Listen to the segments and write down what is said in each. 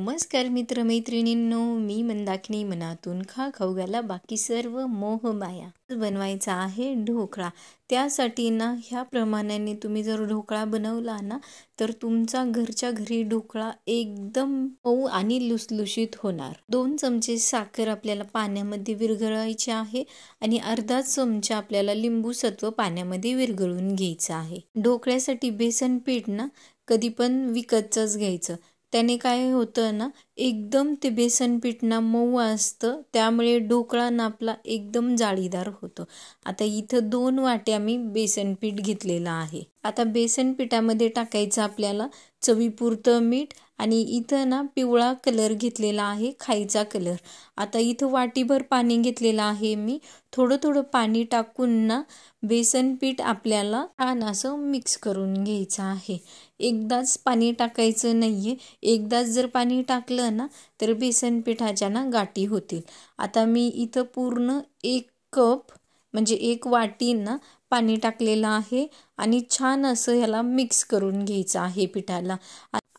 नमस्कार मित्रमैत्रिणींनो, मी मंदाकिनी. मनातून खा खाऊ घाला बाकी सर्व मोह माया. बनवायचा आहे ढोकळा. त्यासाठी ना ह्या प्रमाणाने तुम्ही जर ढोकळा बनवला ना तर तुमचा घरच्या घरी ढोकळा एकदम मऊ आणि लुसलुशीत होणार. 2 चमचे साखर आपल्याला पाण्यामध्ये विरघळायची आहे आणि अर्धा चमचा आपल्याला लिंबू सत्व पाण्यामध्ये विरघळून घ्यायचं आहे. ढोकळ्यासाठी बेसन पीठ ना कधी पण विकतचंच घ्यायचं. त्याने काय होतं ना, एकदम ते बेसन पीठ ना मऊ असतं, त्यामुळे ढोकळा ना आपला एकदम जाळीदार होतो. आता इथं 2 वाट्या मी बेसन पीठ घेतलेलं आहे. आता बेसन पिठामध्ये टाकायचं आपल्याला चवीपुरतं मीठ आणि इथं ना पिवळा कलर घेतलेला आहे, खायचा कलर. आता इथं वाटीभर पाणी घेतलेलं आहे मी. थोडं थोडं पाणी टाकून ना बेसन पीठ आपल्याला छान असं मिक्स करून घ्यायचं आहे. एकदाच पाणी टाकायचं नाहीये. एकदाच जर पाणी टाकलं ना तर बेसन पिठाच्या ना गाठी होतील. आता मी इथं पूर्ण 1 कप म्हणजे 1 वाटी ना पाणी टाकलेलं आहे आणि छान असं ह्याला मिक्स करून घ्यायचं आहे पिठाला.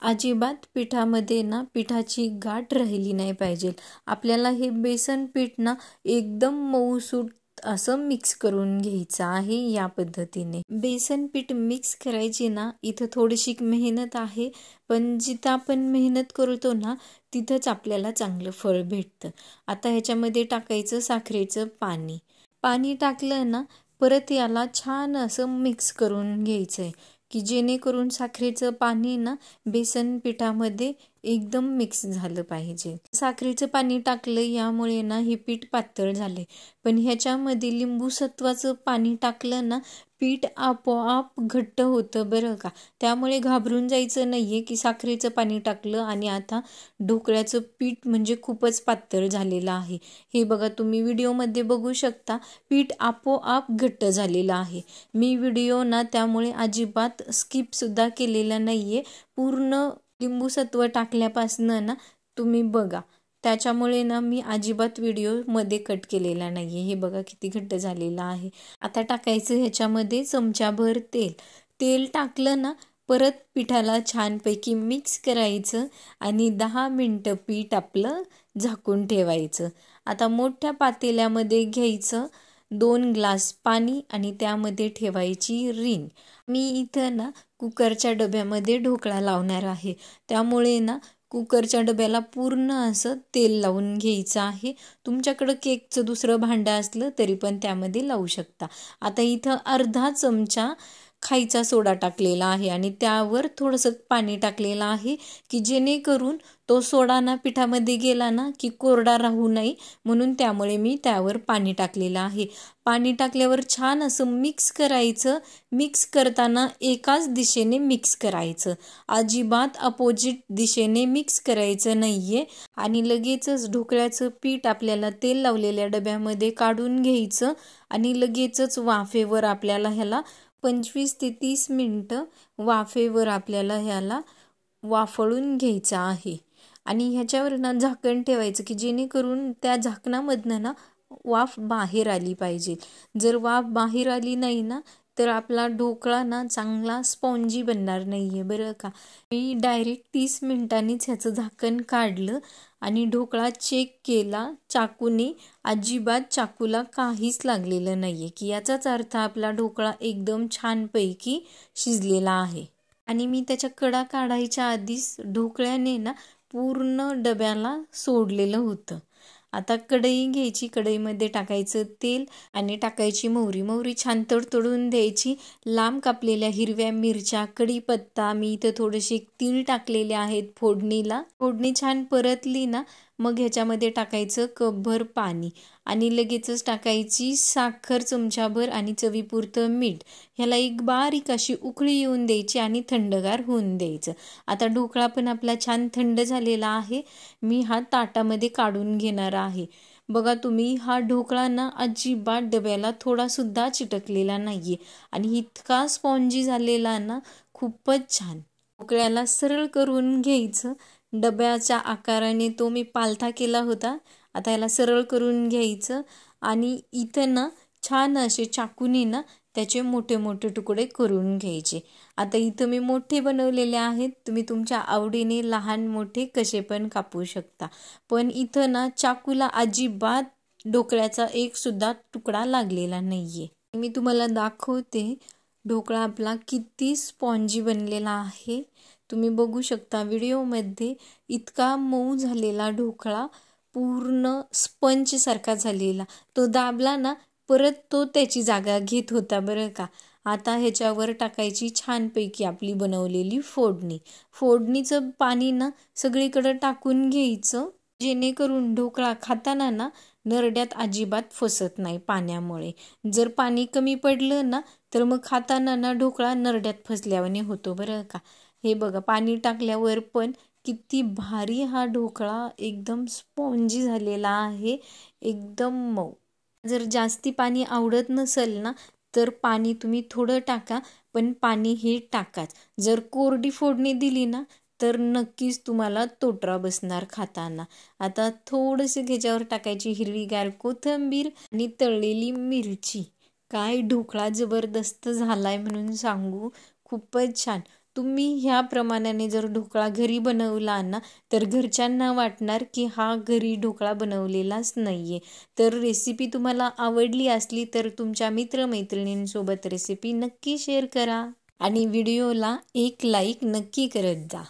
अजिबात पिठामध्ये ना पिठाची गाठ राहिली नाही पाहिजे. आपल्याला हे बेसन पीठ ना एकदम मऊसूत असं मिक्स करून घ्यायचं आहे. या पद्धतीने बेसन पीठ मिक्स करायची ना इथं थोडीशी मेहनत आहे, पण जिथं आपण मेहनत करतो ना तिथंच आपल्याला चांगलं फळ भेटतं. आता ह्याच्यामध्ये टाकायचं साखरेचं पाणी. पाणी टाकलं ना परत याला छान असं मिक्स करून घ्यायचं आहे की जेणेकरून साखरेचं पाणी ना बेसन पिठामध्ये एकदम मिक्स झालं पाहिजे. साखरेचं पाणी टाकलं यामुळे ना हे पीठ पातळ झाले, पण ह्याच्यामध्ये लिंबू सत्वाचं पाणी टाकलं ना पीठ आपोआप घट्ट होतं बरं का. त्यामुळे घाबरून जायचं नाहीये की साखरेचं पाणी टाकलं आणि आता ढोकळ्याचं पीठ म्हणजे खूपच पातळ झालेलं आहे. हे बघा, तुम्ही व्हिडिओमध्ये बघू शकता पीठ आपोआप घट्ट झालेलं आहे. मी व्हिडिओ ना त्यामुळे अजिबात स्किप सुद्धा केलेला नाहीये. पूर्ण लिंबू सत्व टाकल्यापासनं ना तुम्ही बघा, त्याच्यामुळे ना मी अजिबात व्हिडिओमध्ये कट केलेला नाहीये. हे बघा किती घट्ट झालेला आहे. आता टाकायचं ह्याच्यामध्ये चमचाभर तेल. तेल टाकलं ना परत पिठाला छानपैकी मिक्स करायचं आणि 10 मिनिटं पीठ आपलं झाकून ठेवायचं. आता मोठ्या पातेल्यामध्ये घ्यायचं 2 ग्लास पाणी आणि त्यामध्ये ठेवायची रिंग. मी इथं ना कुकरच्या डब्यामध्ये ढोकळा लावणार आहे, त्यामुळे ना कुकरच्या डब्याला पूर्ण असं तेल लावून घ्यायचं आहे. तुमच्याकडं केकचं दुसरं भांडं असलं तरी पण त्यामध्ये लावू शकता. आता इथं अर्धा चमचा खायचा सोडा टाकलेला आहे आणि त्यावर थोडंसं पाणी टाकलेलं आहे की जेणेकरून तो सोडा ना पिठामध्ये गेला ना की कोरडा राहू नये, म्हणून त्यामुळे मी त्यावर पाणी टाकलेलं आहे. पाणी टाकल्यावर छान असं मिक्स करायचं. मिक्स करताना एकाच दिशेने मिक्स करायचं, अजिबात अपोजिट दिशेने मिक्स करायचं नाहीये. आणि लगेचच ढोकळ्याचं पीठ आपल्याला तेल लावलेल्या डब्यामध्ये काढून घ्यायचं आणि लगेचच वाफेवर आपल्याला ह्याला 25 ते 30 मिनिटं वाफेवर आपल्याला ह्याला वाफळून घ्यायचं आहे. आणि ह्याच्यावर ना झाकण ठेवायचं की जेणेकरून त्या झाकणामधनं ना वाफ बाहेर आली पाहिजे. जर वाफ बाहेर आली नाही ना तर आपला ढोकळा ना चांगला स्पॉन्जी बनणार नाहीये बरं का. मी डायरेक्ट 30 मिनिटांनीच ह्याचं झाकण काढलं आणि ढोकळा चेक केला चाकूने. अजिबात चाकूला काहीच लागलेलं नाहीये की याचाच अर्थ आपला ढोकळा एकदम छानपैकी शिजलेला आहे. आणि मी त्याच्या कडा काढायच्या आधीच ढोकळ्याने ना पूर्ण डब्याला सोडलेलं होतं. आता कढई घ्यायची, कढईमध्ये टाकायचं तेल आणि टाकायची मोहरी. मोहरी छान तडतडून द्यायची. लांब कापलेल्या हिरव्या मिरच्या, कढीपत्ता, मी इथं थोडेसे तीळ टाकलेले आहेत फोडणीला. फोडणी छान परतली ना मग ह्याच्यामध्ये टाकायचं कपभर पाणी आणि लगेचच टाकायची साखर चमचाभर आणि चवीपुरतं मीठ. ह्याला एक बारीक अशी उकळी येऊन द्यायची आणि थंडगार होऊन द्यायचं. आता ढोकळा पण आपला छान थंड झालेला आहे. मी हा ताटामध्ये काढून घेणार आहे. बघा तुम्ही, हा ढोकळा ना अजिबात डब्याला थोडा सुद्धा चिटकलेला नाहीये आणि इतका स्पॉन्जी झालेला ना, खूपच छान. ढोकळ्याला सरळ करून घ्यायचं. डब्याच्या आकाराने तो मी पालथा केला होता. आता याला सरळ करून घ्यायचं आणि इथं ना छान असे चाकूने ना त्याचे मोठे मोठे तुकडे करून घ्यायचे। आता इथं मी मोठे बनवलेले आहेत, तुम्ही तुमच्या आवडीने लहान मोठे कसे पण कापू शकता। पण इथं ना चाकूला अजिबात ढोकळ्याचा एक सुद्धा तुकडा लागलेला नाहीये। मी तुम्हाला दाखवते ढोकळा आपला किती स्पॉन्जी बनलेला आहे। तुम्ही बघू शकता व्हिडिओमध्ये इतका मऊ झालेला ढोकळा, पूर्ण स्पंज सारखा झालेला। तो दाबला ना परत तो त्याची जागा घेत होता बरं का। आता ह्याच्यावर टाकायची छानपैकी आपली बनवलेली फोडणी। फोडणीचं पाणी ना सगळीकडे टाकून घ्यायचं, जेणेकरून ढोकळा खाताना ना नरड्यात अजिबात फसत नाही पाण्यामुळे। जर पाणी कमी पडलं ना तर मग खाताना ना ढोकळा नरड्यात फसल्यावाने होतो बरं का। हे बघा पाणी टाकल्यावर पण किती भारी हा ढोकळा एकदम स्पॉन्जी झालेला आहे, एकदम मऊ। जर जास्ती पाणी आवडत नसेल ना तर पाणी तुम्ही थोडं टाका, पण पाणी हे टाकाच। जर कोरडी फोडणी दिली ना तर नक्कीच तुम्हाला तोटरा बसणार खाताना। आता थोडंसं ह्याच्यावर टाकायची हिरवीगार कोथिंबीर आणि तळलेली मिरची। काय ढोकळा जबरदस्त झालाय म्हणून सांगू, खूपच छान। तुम्ही ह्या प्रमाणाने जर ढोकळा घरी बनवला ना तर घरच्यांना वाटणार की हा घरी ढोकळा बनवलेलाच नाहीये। तर रेसिपी तुम्हाला आवडली असली तर तुमच्या मित्रमैत्रिणींसोबत रेसिपी नक्की शेअर करा आणि व्हिडिओला एक लाईक नक्की करत जा।